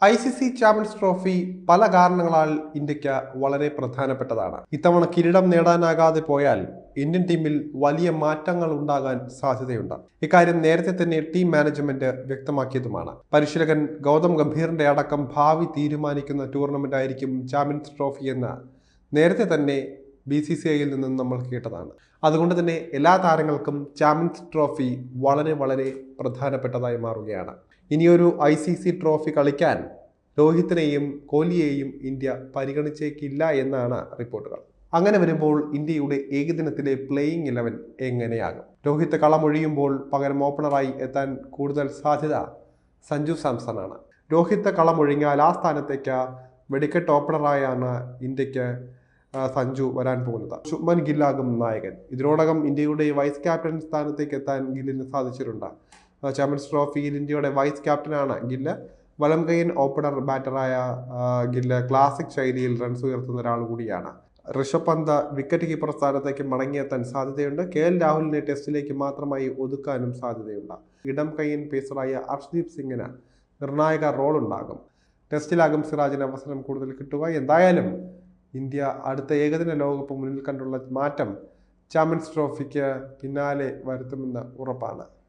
ICC champions trophy പല കാരണങ്ങളാൽ ഇന്ത്യക്ക് വളരെ പ്രധാനപ്പെട്ടതാണ്. ഇത്തവണ കിരീടം നേടാനാകാതെ പോയാൽ ഇന്ത്യൻ ടീമിൽ വലിയ മാറ്റങ്ങൾ ഉണ്ടാകാൻ സാധ്യതയുണ്ട്. ഇക്കാര്യം നേരത്തെ തന്നെ ടീം മാനേജ്മെന്റ് വ്യക്തമാക്കിയതുമാണ്. പരിശീലകൻ ഗൗതം ഗംഭീറിന്റെ അടക്കം ഭാവി തീരുമാനിക്കുന്ന ടൂർണമെന്റ് ആയിരിക്കും ചാമ്പ്യൻസ് ട്രോഫി എന്ന് നേരത്തെ തന്നെ BCCIയിൽ നിന്നും നമ്മൾ കേട്ടതാണ്. അതുകൊണ്ട് തന്നെ എല്ലാ താരങ്ങൾക്കും ചാമ്പ്യൻസ് ട്രോഫി വളരെ പ്രധാനപ്പെട്ടതായി മാറുകയാണ്. ഇനിയൊരു ICC ട്രോഫി കളിക്കാൻ രോഹിത്തിനെയും കോഹ്ലിയെയും ഇന്ത്യ പരിഗണിച്ചേക്കില്ല എന്നാണ് റിപ്പോർട്ടുകൾ. അങ്ങനെ വരുമ്പോൾ ഇന്ത്യയുടെ ഏകദിനത്തിലെ പ്ലേയിങ് 11 എങ്ങനെയാകും? രോഹിത് കളമൊഴിയുമ്പോൾ പകരം ഓപ്പണറായി എത്താൻ കൂടുതൽ സാധ്യത സഞ്ജു സാംസൺ ആണ്. രോഹിത് കളമൊഴിഞ്ഞാൽ ആ സ്ഥാനത്തേക്ക് വെടിക്കെട്ട് ഓപ്പണറായാണ് ഇന്ത്യക്ക് സഞ്ജു വരാൻ പോകുന്നത്. ശുഭ്മൻ ഗില്ലാകും നായകൻ. ഇതിനോടകം ഇന്ത്യയുടെ വൈസ് ക്യാപ്റ്റൻ സ്ഥാനത്തേക്ക് എത്താൻ ഗില്ലിന് സാധിച്ചിട്ടുണ്ട്. ചാമ്പ്യൻസ് ട്രോഫിയിൽ ഇന്ത്യയുടെ വൈസ് ക്യാപ്റ്റനാണ് ഗില്ല്. വലം കൈയ്യൻ ഓപ്പണർ ബാറ്ററായ ഗില്ല് ക്ലാസിക് ശൈലിയിൽ റൺസ് ഉയർത്തുന്ന ഒരാൾ കൂടിയാണ്. ഋഷഭ് പന്ത് വിക്കറ്റ് കീപ്പർ സ്ഥാനത്തേക്ക് മടങ്ങിയെത്താൻ സാധ്യതയുണ്ട്. KL രാഹുലിനെ ടെസ്റ്റിലേക്ക് മാത്രമായി ഒതുക്കാനും സാധ്യതയുണ്ട്. ഇടം കൈയ്യൻ പേസറായ അർഷ്ദീപ് സിംഗിന് നിർണായക റോൾ ഉണ്ടാകും. ടെസ്റ്റിലാകും സിറാജിന് അവസരം കൂടുതൽ കിട്ടുക. എന്തായാലും ഇന്ത്യ അടുത്ത ഏകദിന ലോകകപ്പ് മുന്നിൽ കണ്ടുള്ള മാറ്റം ചാമ്പ്യൻസ് ട്രോഫിക്ക് പിന്നാലെ വരുത്തുമെന്ന് ഉറപ്പാണ്.